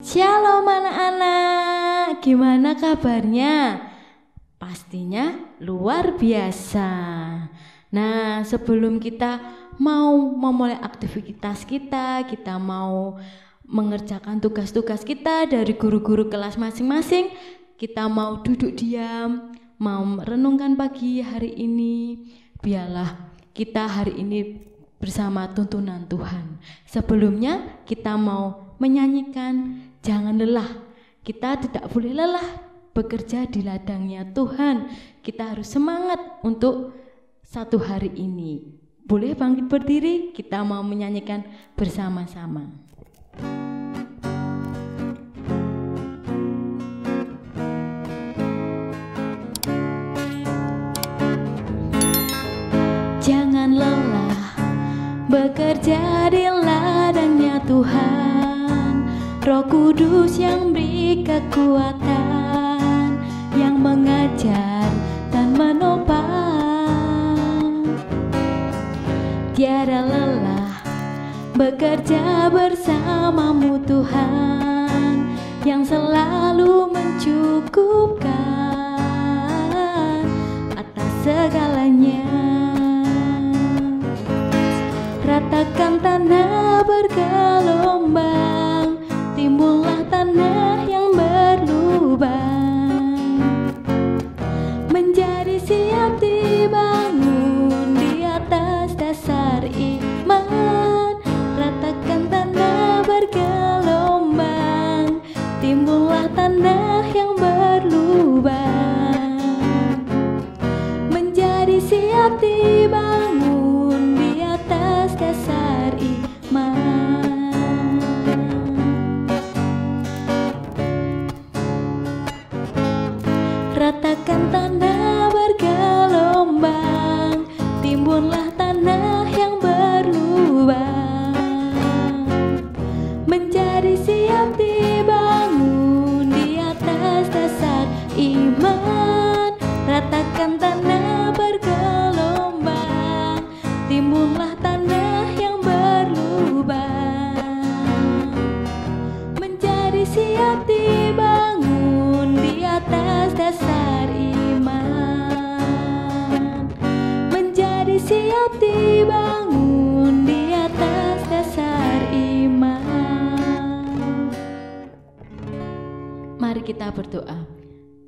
Shalom anak-anak, gimana kabarnya? Pastinya luar biasa. Nah, sebelum kita mau memulai aktivitas kita mau mengerjakan tugas-tugas kita dari guru-guru kelas masing-masing, kita mau duduk diam, mau merenungkan pagi hari ini. Biarlah kita hari ini bersama tuntunan Tuhan. Sebelumnya kita mau menyanyikan jangan lelah. Kita tidak boleh lelah bekerja di ladangnya Tuhan. Kita harus semangat untuk satu hari ini. Boleh bangkit berdiri, kita mau menyanyikan bersama-sama. Jangan lelah bekerja di ladangnya Tuhan. Roh Kudus yang beri kekuatan, yang mengajar dan menopang. Tiada lelah bekerja bersamamu Tuhan, yang selalu mencukupkan atas segalanya. Ratakan tanah bergelombang, timbullah tanah yang berlubang, menjadi siap dibangun di atas dasar iman. Ratakan tanah bergelombang, timbullah tanah yang berlubang, menjadi siap dibangun di atas dasar iman. Ratakan tanah bergelombang, timbunlah tanah yang berlubang, menjadi siap dibangun di atas dasar iman. Ratakan tanah bergelombang, timbunlah tanah yang berlubang, menjadi siap dibangun di atas dasar iman, menjadi siap dibangun di atas dasar iman. Mari kita berdoa.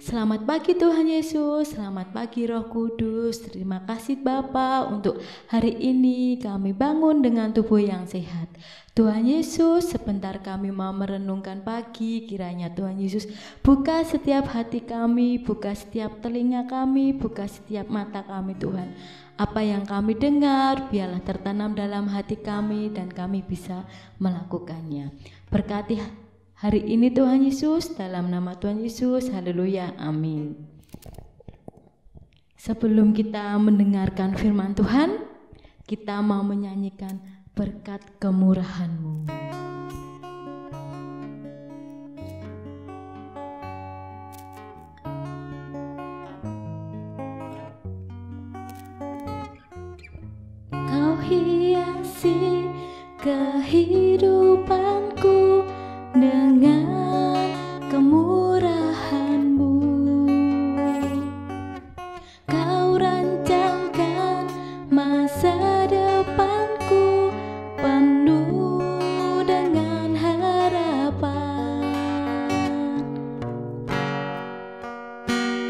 Selamat pagi Tuhan Yesus, selamat pagi Roh Kudus. Terima kasih Bapa untuk hari ini kami bangun dengan tubuh yang sehat. Tuhan Yesus, sebentar kami mau merenungkan pagi. Kiranya Tuhan Yesus buka setiap hati kami, buka setiap telinga kami, buka setiap mata kami Tuhan. Apa yang kami dengar biarlah tertanam dalam hati kami dan kami bisa melakukannya. Berkati hari ini Tuhan Yesus, dalam nama Tuhan Yesus, haleluya, amin. Sebelum kita mendengarkan firman Tuhan, kita mau menyanyikan berkat kemurahan-Mu. Kau hiasi kehidupanku dengan kemurahan-Mu. Kau rancangkan masa depanku penuh dengan harapan.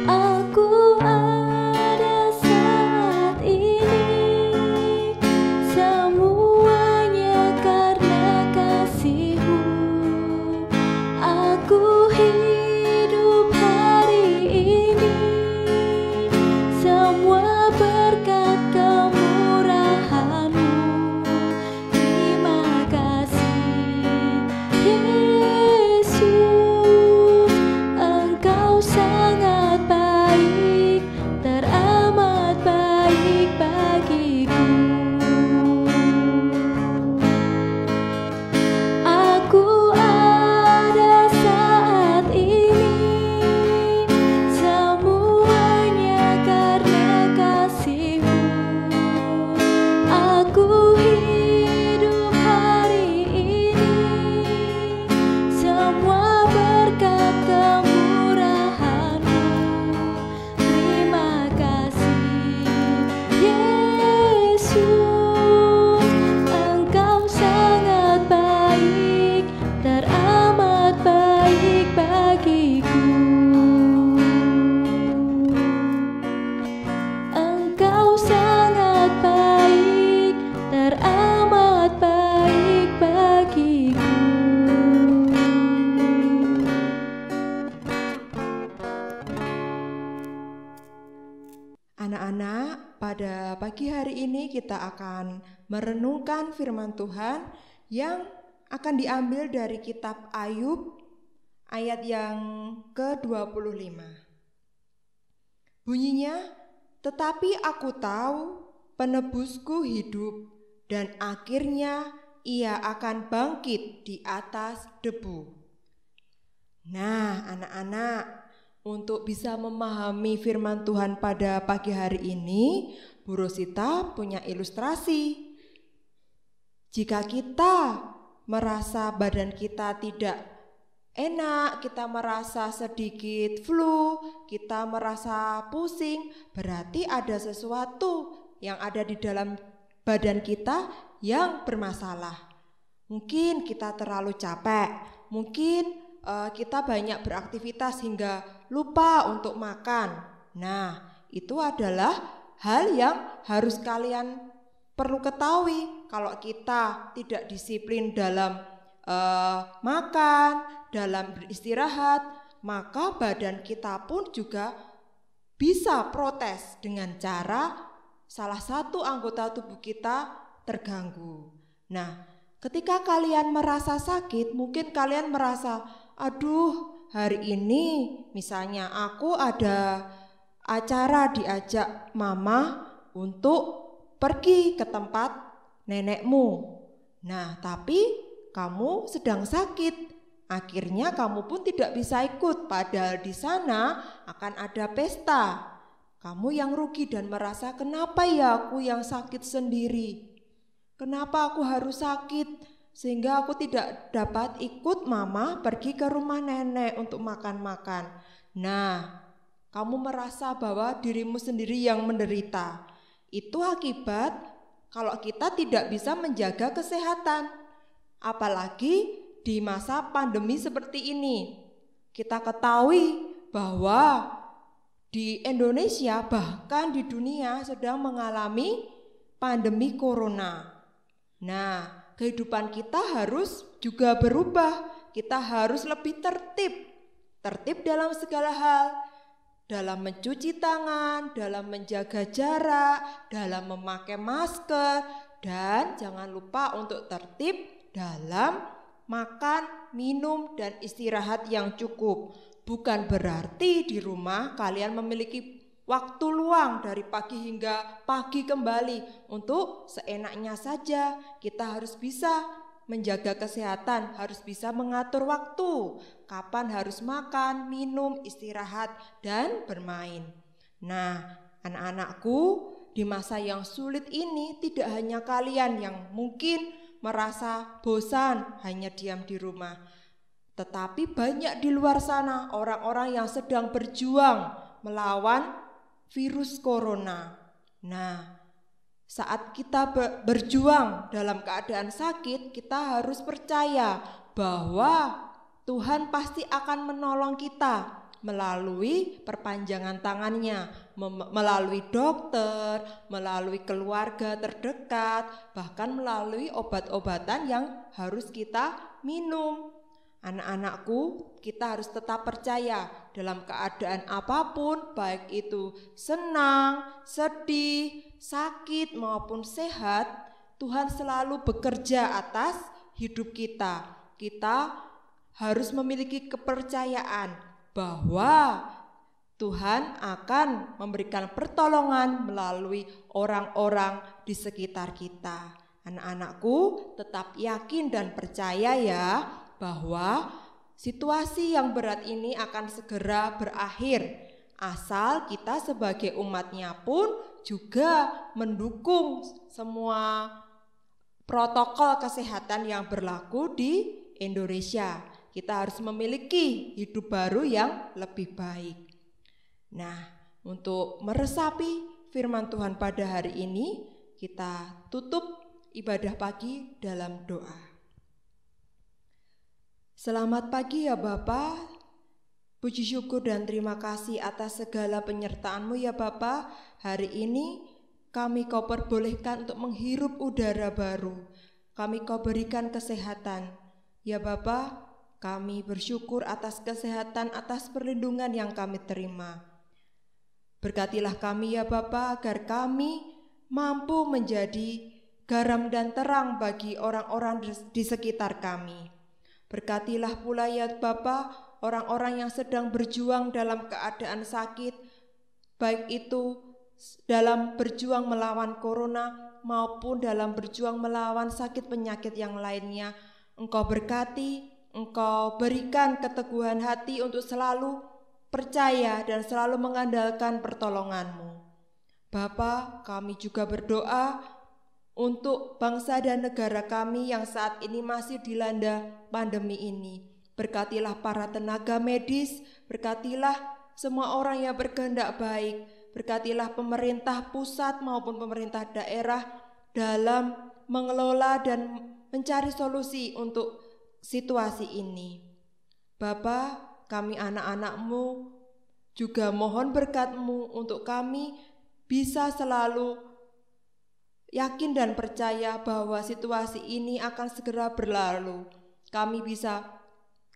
Aku ada saat ini semuanya karena Anak-anak, pada pagi hari ini kita akan merenungkan firman Tuhan yang akan diambil dari kitab Ayub ayat yang ke-25. Bunyinya, tetapi aku tahu penebusku hidup dan akhirnya ia akan bangkit di atas debu. Nah, anak-anak, untuk bisa memahami firman Tuhan pada pagi hari ini, Bu Rosita punya ilustrasi. Jika kita merasa badan kita tidak enak, kita merasa sedikit flu, kita merasa pusing, berarti ada sesuatu yang ada di dalam badan kita yang bermasalah. Mungkin kita terlalu capek, mungkin kita banyak beraktivitas hingga lupa untuk makan. Nah, itu adalah hal yang harus kalian perlu ketahui. Kalau kita tidak disiplin dalam makan, dalam beristirahat, maka badan kita pun juga bisa protes dengan cara salah satu anggota tubuh kita terganggu. Nah, ketika kalian merasa sakit, mungkin kalian merasa, aduh, hari ini misalnya aku ada acara diajak mama untuk pergi ke tempat nenekmu. Nah, tapi kamu sedang sakit. Akhirnya kamu pun tidak bisa ikut, padahal di sana akan ada pesta. Kamu yang rugi dan merasa, kenapa ya aku yang sakit sendiri? Kenapa aku harus sakit? Sehingga aku tidak dapat ikut mama pergi ke rumah nenek untuk makan-makan. Nah, kamu merasa bahwa dirimu sendiri yang menderita. Itu akibat kalau kita tidak bisa menjaga kesehatan. Apalagi di masa pandemi seperti ini. Kita ketahui bahwa di Indonesia bahkan di dunia sedang mengalami pandemi corona. Nah, kehidupan kita harus juga berubah. Kita harus lebih tertib. Tertib dalam segala hal. Dalam mencuci tangan, dalam menjaga jarak, dalam memakai masker. Dan jangan lupa untuk tertib dalam makan, minum, dan istirahat yang cukup. Bukan berarti di rumah kalian memiliki waktu luang dari pagi hingga pagi kembali untuk seenaknya saja. Kita harus bisa menjaga kesehatan, harus bisa mengatur waktu, kapan harus makan, minum, istirahat, dan bermain. Nah, anak-anakku, di masa yang sulit ini tidak hanya kalian yang mungkin merasa bosan hanya diam di rumah, tetapi banyak di luar sana orang-orang yang sedang berjuang melawan virus corona. Nah, saat kita berjuang dalam keadaan sakit, kita harus percaya bahwa Tuhan pasti akan menolong kita melalui perpanjangan tangannya, melalui dokter, melalui keluarga terdekat, bahkan melalui obat-obatan yang harus kita minum. Anak-anakku, kita harus tetap percaya dalam keadaan apapun, baik itu senang, sedih, sakit maupun sehat, Tuhan selalu bekerja atas hidup kita. Kita harus memiliki kepercayaan bahwa Tuhan akan memberikan pertolongan melalui orang-orang di sekitar kita. Anak-anakku, tetap yakin dan percaya ya bahwa situasi yang berat ini akan segera berakhir, asal kita sebagai umatnya pun juga mendukung semua protokol kesehatan yang berlaku di Indonesia. Kita harus memiliki hidup baru yang lebih baik. Nah, untuk meresapi firman Tuhan pada hari ini, kita tutup ibadah pagi dalam doa. Selamat pagi ya Bapa. Puji syukur dan terima kasih atas segala penyertaan-Mu ya Bapa. Hari ini kami Kau perbolehkan untuk menghirup udara baru. Kami Kau berikan kesehatan. Ya Bapa, kami bersyukur atas kesehatan, atas perlindungan yang kami terima. Berkatilah kami ya Bapa, agar kami mampu menjadi garam dan terang bagi orang-orang di sekitar kami. Berkatilah pula ya Bapa, orang-orang yang sedang berjuang dalam keadaan sakit, baik itu dalam berjuang melawan corona maupun dalam berjuang melawan sakit penyakit yang lainnya. Engkau berkati, Engkau berikan keteguhan hati untuk selalu percaya dan selalu mengandalkan pertolongan-Mu. Bapa, kami juga berdoa untuk bangsa dan negara kami yang saat ini masih dilanda pandemi ini. Berkatilah para tenaga medis, berkatilah semua orang yang berkehendak baik, berkatilah pemerintah pusat maupun pemerintah daerah dalam mengelola dan mencari solusi untuk situasi ini. Bapa, kami anak-anak-Mu juga mohon berkat-Mu untuk kami bisa selalu yakin dan percaya bahwa situasi ini akan segera berlalu. Kami bisa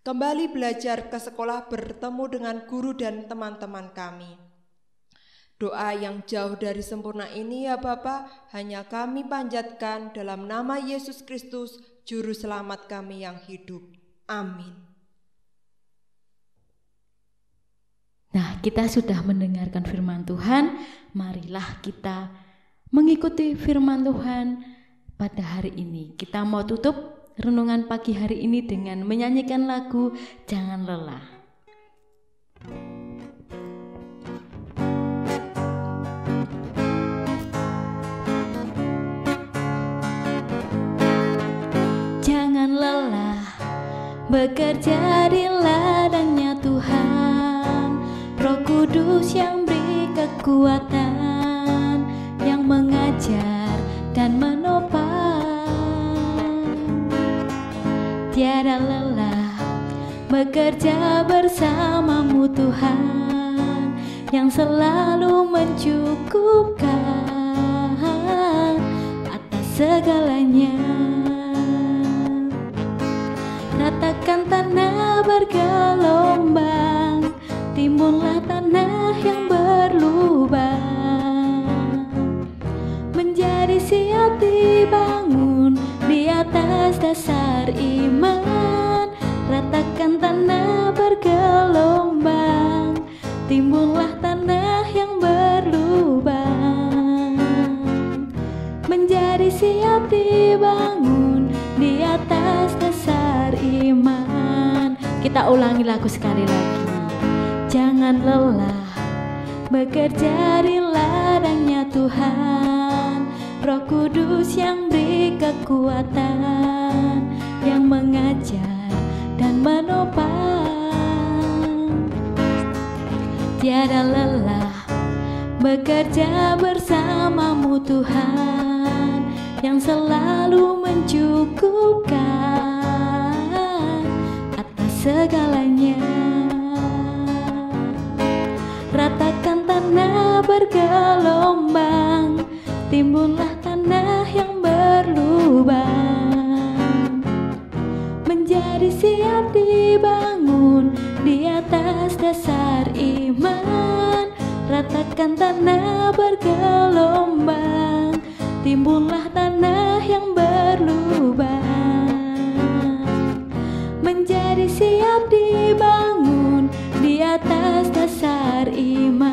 kembali belajar ke sekolah, bertemu dengan guru dan teman-teman kami. Doa yang jauh dari sempurna ini ya Bapa, hanya kami panjatkan dalam nama Yesus Kristus, Juru Selamat kami yang hidup. Amin. Nah, kita sudah mendengarkan firman Tuhan, marilah kita mengikuti firman Tuhan pada hari ini. Kita mau tutup renungan pagi hari ini dengan menyanyikan lagu Jangan Lelah. Jangan lelah bekerja di ladangnya Tuhan, Roh Kudus yang beri kekuatan, yang mengajar dan menopang. Tiada lelah bekerja bersamamu Tuhan, yang selalu mencukupkan atas segalanya. Ratakan tanah bergelombang, timbunlah tanah yang berlubang, menjadi siap dibangun di atas dasar iman. Ratakan tanah bergelombang, timbunlah tanah yang berlubang, menjadi siap dibangun di atas dasar iman. Kita ulangi lagu sekali lagi. Jangan lelah bekerja di ladangnya Tuhan, Roh Kudus yang beri kekuatan, yang mengajar dan menopang. Tiada lelah bekerja bersamamu Tuhan, yang selalu mencukupkan atas segalanya. Ratakan tanah bergelombang, timbunlah tanah yang berlubang, menjadi siap dibangun di atas dasar iman. Ratakan tanah bergelombang, timbunlah tanah yang berlubang, menjadi siap dibangun di atas dasar iman,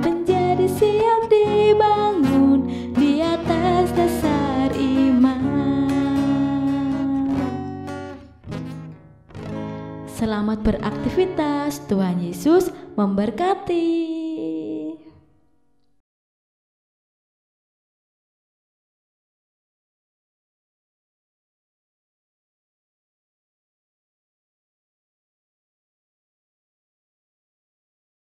menjadi siap dibangun di atas dasar iman. Selamat beraktivitas, Tuhan Yesus memberkati.